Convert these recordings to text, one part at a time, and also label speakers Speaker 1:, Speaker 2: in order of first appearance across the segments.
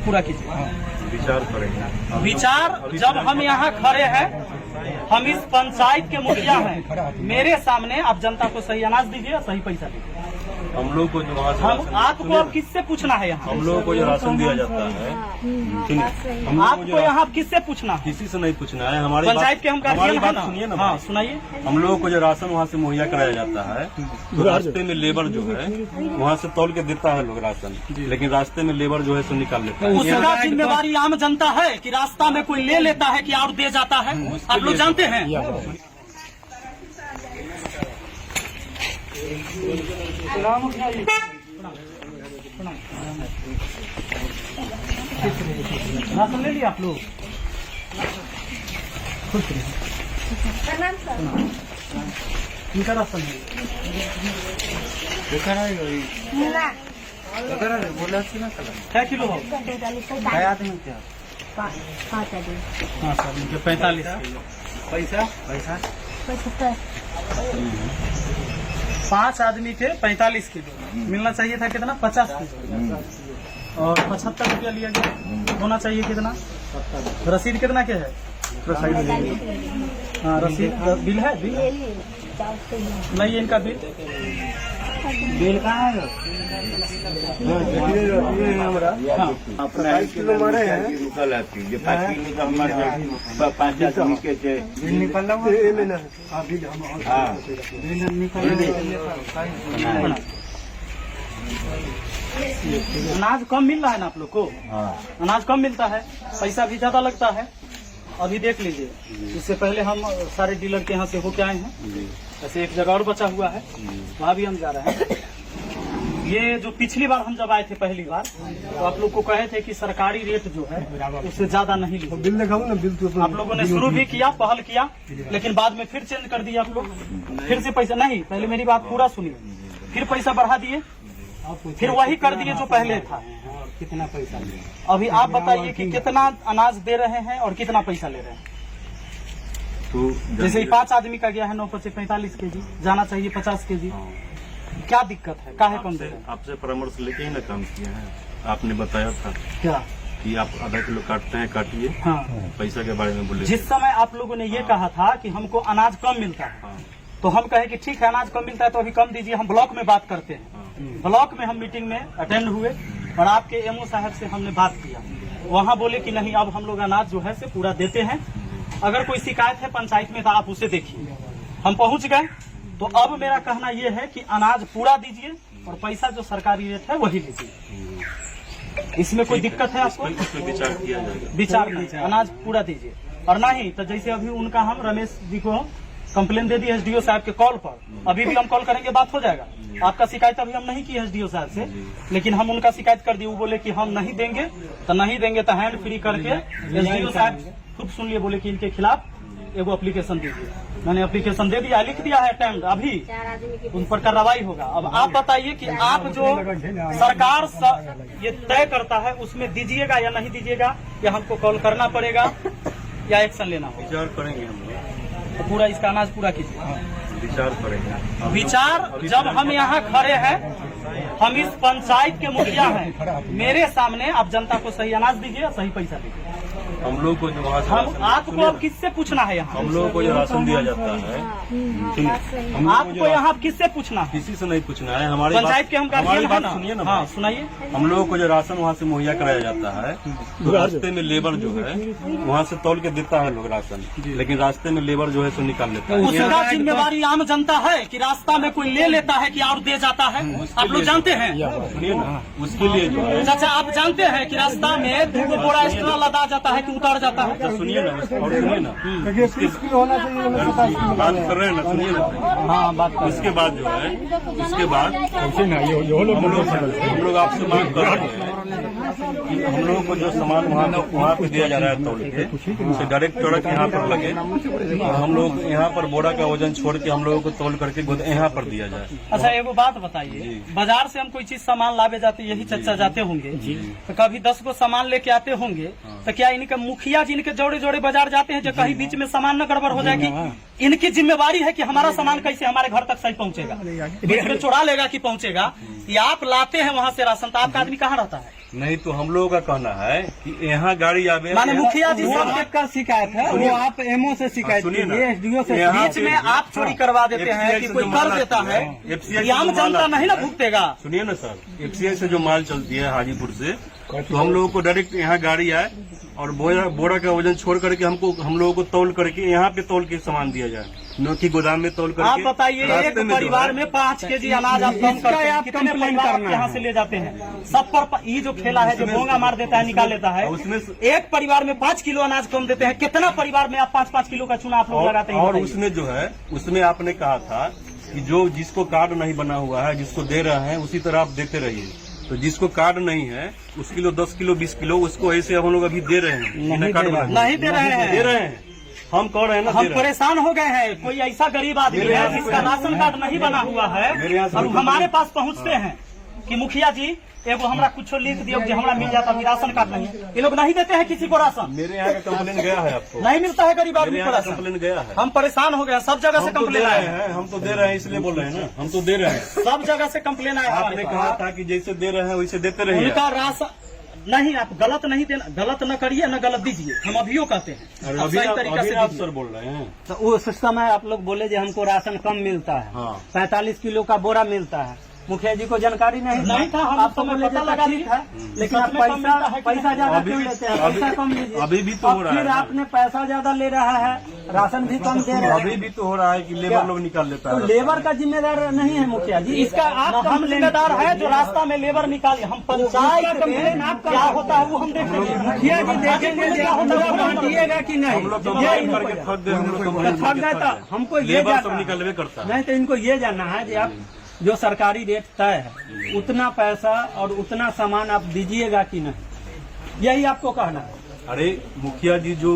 Speaker 1: पूरा कीजिए।
Speaker 2: विचार करेंगे।
Speaker 1: विचार जब हम यहाँ खड़े हैं, हम इस पंचायत के मुखिया हैं, मेरे सामने आप जनता को सही अनाज दीजिए, सही पैसा दीजिए।
Speaker 2: हम लोग को जो वहाँ से
Speaker 1: आपको अब किससे पूछना है यहाँ?
Speaker 2: हम लोगों को जो राशन दिया जाता है,
Speaker 1: आपको यहाँ किससे पूछना है?
Speaker 2: किसी से नहीं पूछना है। हमारी
Speaker 1: पंचायत के हम
Speaker 2: हमारी
Speaker 1: गार्जियन
Speaker 2: बात सुनिए ना।
Speaker 1: हाँ, सुनाइए।
Speaker 2: हम लोगों को जो राशन वहाँ से मुहैया कराया जाता है, तो रास्ते में लेबर जो है वहाँ से तौल के देता है लोग राशन, लेकिन रास्ते में लेबर जो है सो निकाल लेता है।
Speaker 1: उसका जिम्मेवारी आम जनता है कि रास्ता में कोई ले लेता है कि और दे जाता है? आप लोग जानते हैं। राशन ले लिया आप लोग? इनका राशन है क्या किलो हो? 45 पैसा 5 आदमी थे, 45 किलो मिलना चाहिए था। कितना? 50 किलो और 75 रुपया लिया गया। होना चाहिए कितना? रसीद कितना के है? हाँ, रसीद बिल है। बिल नहीं, इनका बिल कहाँ है?
Speaker 3: अपना किलो मारे हैं निकल आती है 5 किलो का हमारे 5 आदमी के थे निकलना
Speaker 1: अनाज कम मिल रहा है ना आप लोग को? अनाज कम मिलता है, पैसा भी ज्यादा लगता है। अभी देख लीजिए, इससे पहले हम सारे डीलर के यहाँ से होके आए हैं। ऐसे एक जगह और बचा हुआ है, वहाँ भी हम जा रहे हैं। ये जो पिछली बार हम जब आए थे पहली बार, तो आप लोग को कहे थे कि सरकारी रेट जो है उससे ज्यादा नहीं लीजिए।
Speaker 3: बिल लगाओ ना, बिल तो
Speaker 1: आप लोगों ने शुरू भी किया, पहल किया, लेकिन बाद में फिर चेंज कर दिया आप लोग। फिर से पैसा नहीं, पहले मेरी बात पूरा सुनिए, फिर पैसा बढ़ा दिए, फिर वही कर दिए जो पहले था।
Speaker 3: कितना पैसा?
Speaker 1: अभी आप बताइए कि कितना अनाज दे रहे हैं और कितना पैसा ले रहे हैं?
Speaker 2: तो
Speaker 1: जैसे 5 आदमी का गया है 9 × 45 केजी, जाना चाहिए 50 केजी। क्या दिक्कत है? काहे कम दे रहे हैं?
Speaker 2: आपसे परामर्श लेके ही ना काम किया है। आपने बताया था
Speaker 1: क्या
Speaker 2: कि आप आधा किलो काटते हैं, काटिए।
Speaker 1: हाँ,
Speaker 2: पैसा के बारे में बोले।
Speaker 1: जिस समय आप लोगों ने ये कहा था कि हमको अनाज कम मिलता है, तो हम कहे कि ठीक है, अनाज कम मिलता है तो अभी कम दीजिए, हम ब्लॉक में बात करते हैं। ब्लॉक में हम मीटिंग में अटेंड हुए और आपके एमओ साहब से हमने बात किया। वहाँ बोले कि नहीं, अब हम लोग अनाज जो है से पूरा देते हैं। अगर कोई शिकायत है पंचायत में तो आप उसे देखिए। हम पहुँच गए, तो अब मेरा कहना यह है कि अनाज पूरा दीजिए और पैसा जो सरकारी रेट है वही लीजिए। इसमें कोई दिक्कत है आपको?
Speaker 2: विचार किया जाएगा।
Speaker 1: विचार नहीं, अनाज पूरा दीजिए। और नहीं तो जैसे अभी उनका हम रमेश जी को कंप्लेन दे दी एसडीओ साहब के कॉल पर, अभी भी हम कॉल करेंगे, बात हो जाएगा। आपका शिकायत अभी हम नहीं की एसडीओ साहब से, लेकिन हम उनका शिकायत कर दिए। वो बोले कि हम नहीं देंगे तो हैंड फ्री करके एसडीओ साहब खुद सुन लिए, बोले कि इनके खिलाफ एगो एप्लीकेशन दीजिए। मैंने एप्लीकेशन दे दिया, लिख दिया है अटेम्प्ट, अभी उन पर कार्रवाई होगा। अब आप बताइए कि आप जो सरकार ये तय करता है उसमें दीजिएगा या नहीं दीजिएगा, या हमको कॉल करना पड़ेगा या एक्शन लेना होगा?
Speaker 2: विचार करेंगे हम लोग।
Speaker 1: तो पूरा इसका अनाज पूरा कीजिए।
Speaker 2: विचार करेंगे।
Speaker 1: विचार जब हम यहाँ खड़े हैं, हम इस पंचायत के मुखिया हैं, मेरे सामने आप जनता को सही अनाज दीजिए, सही पैसा दीजिए।
Speaker 2: हम लोग को जो वहाँ से
Speaker 1: आपको अब किससे पूछना है यहाँ?
Speaker 2: हम लोगों को जो राशन दिया जाता है,
Speaker 1: आपको यहाँ किससे पूछना है?
Speaker 2: किसी से नहीं पूछना है। हमारी
Speaker 1: पंचायत के हम गार्जियन
Speaker 2: बात
Speaker 1: हैं
Speaker 2: सुनिए ना।
Speaker 1: हाँ, सुनाइए।
Speaker 2: हम लोगों को जो राशन वहाँ से मुहैया कराया जाता है, तो रास्ते में लेबर जो है वहाँ से तौल के देता है लोग राशन, लेकिन रास्ते में लेबर जो है सो निकाल लेता है।
Speaker 1: उसका जिम्मेवारी आम जनता है कि रास्ता में कोई ले लेता है कि और दे जाता है? आप लोग जानते हैं।
Speaker 2: सुनिए ना, उसके लिए जो है
Speaker 1: चाचा आप जानते हैं कि रास्ता में 2 बोरा एक्स्ट्रा लदा जाता है कि उतार जाता है?
Speaker 2: सुनिए ना, और सुनिए ना,
Speaker 3: होना चाहिए।
Speaker 2: बात कर रहे हैं ना, सुनिए ना।
Speaker 1: हाँ, बात
Speaker 2: उसके बाद जो है, उसके बाद हम लोग आपसे मांग कर रहे हैं कि हम लोगों को जो सामान वहाँ पे दिया जा रहा है तौल के, उसे डायरेक्ट ट्रक यहाँ पर लगे और हम लोग यहाँ पर बोरा का वजन छोड़ के हम लोगों को तौल करके यहाँ पर दिया जाए।
Speaker 1: अच्छा, एगो बात बताइए, बाजार से हम कोई चीज सामान लावे जाते, यही चर्चा जाते होंगे, तो कभी 10 को सामान लेके आते होंगे, तो क्या इनके मुखिया जी इनके जोड़े जोड़े बाजार जाते हैं जो कहीं बीच में सामान न गड़बड़ हो जाएगी? इनकी जिम्मेवारी है कि हमारा सामान कैसे हमारे घर तक सही पहुंचेगा, बीच में चुरा लेगा कि पहुंचेगा? या आप लाते हैं वहां से राशन, तो आपका आदमी कहाँ रहता है?
Speaker 2: नहीं तो हम लोगों का कहना है कि यहाँ गाड़ी आवे,
Speaker 1: माने मुखिया जी
Speaker 4: वो
Speaker 1: सब
Speaker 4: आपका शिकायत है, वो आप एमओ से शिकायत
Speaker 2: सुनिए ना,
Speaker 4: कीजिए, एसडीओ से।
Speaker 2: यहाँ
Speaker 1: बीच में आप चोरी करवा देते हैं कि कोई कर देता है, ये आम जनता नहीं ना भुगतेगा।
Speaker 2: सुनिए ना सर, एफसीआई से जो माल चलती है हाजीपुर से, तो हम लोगों को डायरेक्ट यहाँ गाड़ी आए और बोरा का वजन छोड़ करके हम लोगों को तौल करके यहाँ पे तौल के सामान दिया जाए, न कि गोदाम में तौल करके।
Speaker 1: आप बताइए, एक परिवार में 5 केजी अनाज आप कम करते हैं,
Speaker 4: आप
Speaker 1: कितने
Speaker 4: कंप्लेन
Speaker 1: परिवार
Speaker 4: करना
Speaker 1: यहाँ
Speaker 4: है।
Speaker 1: से ले जाते हैं? सब पर ये जो ठेला है, जो भोंगा मार देता है, निकाल लेता है,
Speaker 2: उसमें
Speaker 1: एक परिवार में 5 किलो अनाज कम देते हैं। कितना परिवार में आप 5-5 किलो का चूना आप लोग लगाते हैं?
Speaker 2: और
Speaker 1: बताइए।
Speaker 2: उसमें जो है, उसमें आपने कहा था कि जो जिसको कार्ड नहीं बना हुआ है, जिसको दे रहे हैं उसी तरह आप देते रहिए। तो जिसको कार्ड नहीं है उस किलो 10 किलो 20 किलो उसको ऐसे हम लोग अभी दे रहे हैं,
Speaker 4: नहीं
Speaker 2: कार्ड
Speaker 4: दे रहे
Speaker 2: बना-
Speaker 1: नहीं दे रहे हैं।
Speaker 2: दे रहे हैं, हम कह रहे हैं ना,
Speaker 1: हम
Speaker 2: दे रहे हैं।
Speaker 1: परेशान हो गए हैं। कोई ऐसा गरीब आदमी
Speaker 2: मेरे
Speaker 1: है
Speaker 2: यहाँ से
Speaker 1: जिसका राशन कार्ड नहीं बना हुआ
Speaker 2: मेरे यहाँ
Speaker 1: है
Speaker 2: से
Speaker 1: और
Speaker 2: कोई
Speaker 1: हमारे पास पहुँचते हैं कि मुखिया जी एगो हमरा कुछ लिख दियो कि हमरा मिल जाता, अभी राशन कार्ड नहीं है। ये लोग नहीं देते हैं किसी को राशन,
Speaker 2: मेरे यहाँ का कंप्लेन गया है आपको?
Speaker 1: नहीं मिलता है गरीब
Speaker 2: मेरे
Speaker 1: आदमी को
Speaker 2: यहाँ का
Speaker 1: राशन।
Speaker 2: कंप्लेन गया है।
Speaker 1: हम परेशान हो गए हैं, सब जगह से
Speaker 2: हम तो दे
Speaker 1: कंप्लेन
Speaker 2: रहे
Speaker 1: आए हैं,
Speaker 2: हैं, हम तो दे रहे हैं, इसलिए बोल रहे हैं ना, हम तो दे रहे हैं।
Speaker 1: सब जगह से कंप्लेन आया है
Speaker 2: आपने
Speaker 1: हमारे
Speaker 2: कहा
Speaker 1: पास।
Speaker 2: था कि जैसे दे रहे हैं वैसे देते रहिए।
Speaker 1: उनका राशन नहीं, आप गलत नहीं देना, गलत न करिए न गलत दीजिए, हम अभियो कहते हैं।
Speaker 2: अरे
Speaker 1: आप
Speaker 2: अभी
Speaker 1: सही
Speaker 2: आप
Speaker 1: तरीका से
Speaker 2: आप
Speaker 1: दीजिए।
Speaker 2: सर बोल रहे हैं।
Speaker 4: तो उस समय आप लोग बोले जो हमको राशन कम मिलता है,
Speaker 2: हाँ।
Speaker 4: 45 किलो का बोरा मिलता है। मुखिया जी को जानकारी नहीं
Speaker 1: था, हम
Speaker 4: आप तो
Speaker 1: समय
Speaker 4: बोले
Speaker 1: पता
Speaker 4: पता
Speaker 1: लगा
Speaker 4: ठीक
Speaker 1: लिए।
Speaker 4: है, लेकिन आप
Speaker 1: सच में कम मिलता है कि
Speaker 4: पैसा
Speaker 1: नहीं?
Speaker 4: ज्यादा
Speaker 2: अभी
Speaker 4: क्यों
Speaker 2: भी-
Speaker 4: लेते हैं?
Speaker 2: अभी-
Speaker 4: पैसा कम लीजिए।
Speaker 2: अभी भी तो हो
Speaker 4: अब
Speaker 2: रहा है
Speaker 4: फिर
Speaker 2: ना।
Speaker 4: आपने पैसा ज्यादा ले रहा है, राशन भी कम दे रहा है।
Speaker 2: अभी भी तो हो रहा है कि लेबर लोग निकाल लेता
Speaker 4: तो
Speaker 2: है।
Speaker 4: लेबर का जिम्मेदार नहीं है मुखिया जी, इसका आप
Speaker 1: हम
Speaker 4: कंप्लेन
Speaker 1: जिम्मेदार है जो रास्ता में लेबर निकाले। हम पंचायत
Speaker 4: उसका कंप्लेन आप
Speaker 1: क्या होता है वो हम देखेंगे।
Speaker 4: मुखिया जी देखेंगे
Speaker 1: क्या होता है वो हम
Speaker 4: बांटिएगा कि नहीं?
Speaker 2: हम लोग तो
Speaker 4: ये
Speaker 2: कंप्लेन करके थक गए, हम लोग कंप्लेन
Speaker 4: थक
Speaker 2: करके
Speaker 4: गए
Speaker 2: थक
Speaker 4: तो
Speaker 2: गए।
Speaker 4: हमको ये
Speaker 2: लेबर सब
Speaker 4: जानना
Speaker 2: निकलवे करता है।
Speaker 4: नहीं, तो इनको ये जानना है कि आप जो सरकारी रेट तय है उतना पैसा और उतना सामान आप दीजिएगा कि नहीं, यही आपको कहना है।
Speaker 2: अरे मुखिया जी जो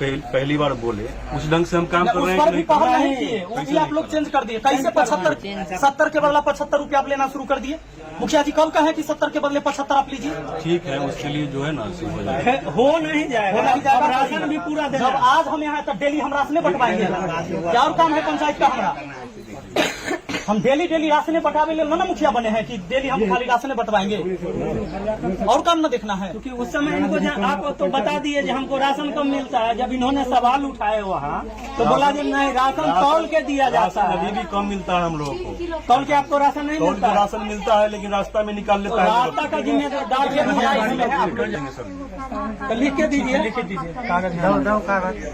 Speaker 2: पहली बार बोले उस ढंग से हम काम कर
Speaker 1: उस
Speaker 2: रहे
Speaker 1: पर
Speaker 2: हैं
Speaker 1: भी
Speaker 2: कि
Speaker 1: पहल
Speaker 2: नहीं?
Speaker 1: नहीं किए, वो भी
Speaker 2: कैसे
Speaker 1: आप लोग चेंज कर दिए। कैसे 70 के बदला 75 रुपया आप लेना शुरू कर दिए? मुखिया जी कल कहे कि 70 के बदले 75 आप लीजिए।
Speaker 2: ठीक है, उसके लिए जो है ना सो हो जाए।
Speaker 4: हो नहीं जाएगा,
Speaker 1: हो नहीं जाएगा।
Speaker 4: अब राशन भी पूरा देना
Speaker 1: जब आज हम यहाँ तक डेली हम राशने बंटवाएंगे, क्या और काम है पंचायत का हमारा? हम डेली राशने बंटावे ले ना मुखिया बने हैं कि डेली हम खाली राशने बंटवाएंगे, और काम न देखना है।
Speaker 4: क्योंकि उस समय इनको आप तो बता दिए कि हमको राशन कम मिलता है। जब इन्होंने सवाल उठाए वहाँ तो बोला कि नहीं, राशन तौल के दिया जाता
Speaker 2: राशन अभी
Speaker 4: है।
Speaker 2: भी कम मिलता है हम लोगों को।
Speaker 4: तौल के आपको राशन नहीं
Speaker 2: तौल
Speaker 4: मिलता
Speaker 2: के
Speaker 4: है।
Speaker 2: राशन मिलता है लेकिन रास्ता में निकाल लेता है।
Speaker 4: रास्ता का जिम्मेदार इसमें है आपको। तो लिख के दीजिए,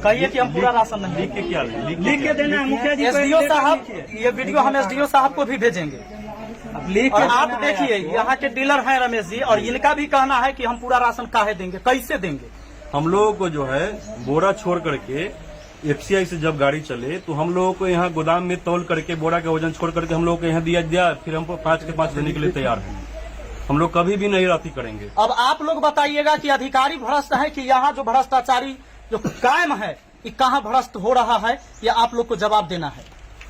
Speaker 1: कहिए कि हम पूरा राशन नहीं।
Speaker 2: लिख के क्या
Speaker 4: लिख के देना है मुखिया जी को।
Speaker 1: एसडीओ साहब, ये वीडियो हम एसडीओ साहब को भी भेजेंगे।
Speaker 4: लिख
Speaker 1: और
Speaker 4: के
Speaker 1: आप
Speaker 4: देना है
Speaker 1: देखिए, यहाँ के डीलर हैं रमेश जी, और इनका भी कहना है कि हम पूरा राशन काहे देंगे, कैसे देंगे?
Speaker 2: हम लोगों को जो है बोरा छोड़ करके एफसीआई से जब गाड़ी चले तो हम लोगों को यहाँ गोदाम में तौल करके बोरा का वजन छोड़ करके हम लोगों को यहाँ दिया, फिर हमको 5 के 5 देने के लिए तैयार हैं। हम लोग कभी भी नहीं राती करेंगे।
Speaker 1: अब आप लोग बताइएगा कि अधिकारी भ्रष्ट है कि यहाँ जो भ्रष्टाचारी जो कायम है कि कहाँ भ्रष्ट हो रहा है, या आप लोग को जवाब देना है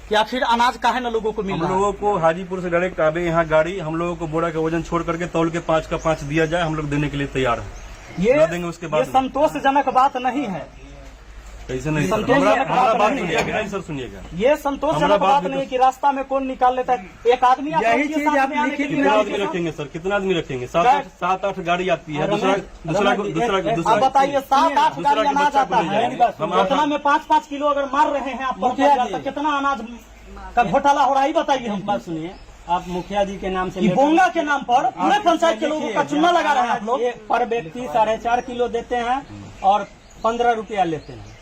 Speaker 1: कि आखिर अनाज काहे न लोगों को मिल
Speaker 2: हम
Speaker 1: रहा है?
Speaker 2: लोगों को हाजीपुर से डायरेक्ट आवे यहाँ गाड़ी, हम लोगों को बोरा का वजन छोड़ करके तौल के 5 का 5 दिया जाए, हम लोग देने के लिए तैयार हैं।
Speaker 1: ये
Speaker 2: देंगे उसके बाद
Speaker 1: ये संतोषजनक बात नहीं है।
Speaker 2: कैसे नहीं सर?
Speaker 1: संतोषजनक
Speaker 2: हमारा
Speaker 1: बात
Speaker 2: बात
Speaker 1: नहीं
Speaker 2: सुनिएगा,
Speaker 1: है।
Speaker 2: नहीं सर सुनिएगा।
Speaker 1: ये संतोषजनक
Speaker 2: हमारा बात
Speaker 1: बात
Speaker 2: भी
Speaker 1: नहीं
Speaker 2: तो-
Speaker 1: कि रास्ता में कौन निकाल लेता है। एक आदमी आप
Speaker 4: यही
Speaker 1: लोग के
Speaker 4: चीज
Speaker 1: साथ
Speaker 4: आप
Speaker 1: में आने के
Speaker 4: लिखित
Speaker 1: लिए
Speaker 2: कितना
Speaker 1: आगे
Speaker 2: आदमी
Speaker 1: के साथ-
Speaker 2: रखेंगे सर? कितना आदमी रखेंगे?
Speaker 1: क्या?
Speaker 2: 7-8 गाड़ी आती है।
Speaker 4: रमेश,
Speaker 2: दूसरा
Speaker 1: आप बताइए, 7-8
Speaker 2: दूसरा
Speaker 1: गाड़ी
Speaker 2: के
Speaker 1: अनाज
Speaker 2: बच्चा को
Speaker 1: आता
Speaker 2: ले
Speaker 1: है,
Speaker 2: जाएंगे। हम
Speaker 1: उतना में 5-5 किलो अगर मार रहे हैं आप
Speaker 4: मुखिया
Speaker 1: पर,
Speaker 4: जी।
Speaker 1: तो कितना अनाज का घोटाला हो रहा है ये बताइए हम।
Speaker 4: बात सुनिए, आप मुखिया जी के नाम से
Speaker 1: ये बोंगा के नाम पर पूरे
Speaker 4: आप
Speaker 1: पंचायत के लोगों का चुना लगा रहे हैं आप लोग।
Speaker 4: ये पर व्यक्ति 4.5 किलो देते हैं और 15 रुपया लेते हैं।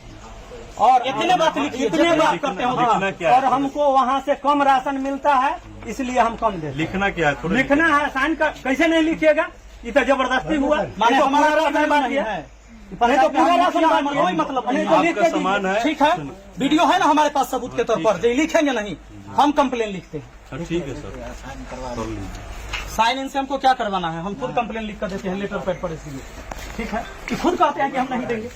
Speaker 4: और
Speaker 1: इतने बात लिखिए,
Speaker 4: इतने
Speaker 1: जितने
Speaker 4: बात
Speaker 1: बात करते हैं
Speaker 4: हाँ,
Speaker 2: लिखना क्या है?
Speaker 4: और हमको वहाँ से कम राशन मिलता है, इसलिए हम कम देते हैं।
Speaker 2: लिखना क्या है? थोड़ा
Speaker 4: लिखना है, साइन का कैसे नहीं लिखिएगा? ये तो जबरदस्ती हुआ।
Speaker 1: माने
Speaker 4: ये तो
Speaker 1: हमारा
Speaker 4: पूरा
Speaker 1: राशन
Speaker 4: राशन
Speaker 1: नहीं
Speaker 4: बांटिए।
Speaker 1: है,
Speaker 4: नहीं तो पूरा राशन बांटिए।
Speaker 1: कोई मतलब नहीं।
Speaker 4: तो लिख के
Speaker 2: आपका सामान
Speaker 4: दीजिए।
Speaker 2: है।
Speaker 1: ठीक है, वीडियो है ना हमारे पास सबूत के तौर पर, जो लिखेंगे नहीं हम कंप्लेन लिखते हैं।
Speaker 2: हाँ, ठीक है सर, कर लीजिए।
Speaker 1: साइन इन से हमको क्या करवाना है? हम खुद कंप्लेन लिख कर देते हैं लेटर पैड पर, इसलिए ठीक है कि खुद कहते हैं कि हम नहीं देंगे।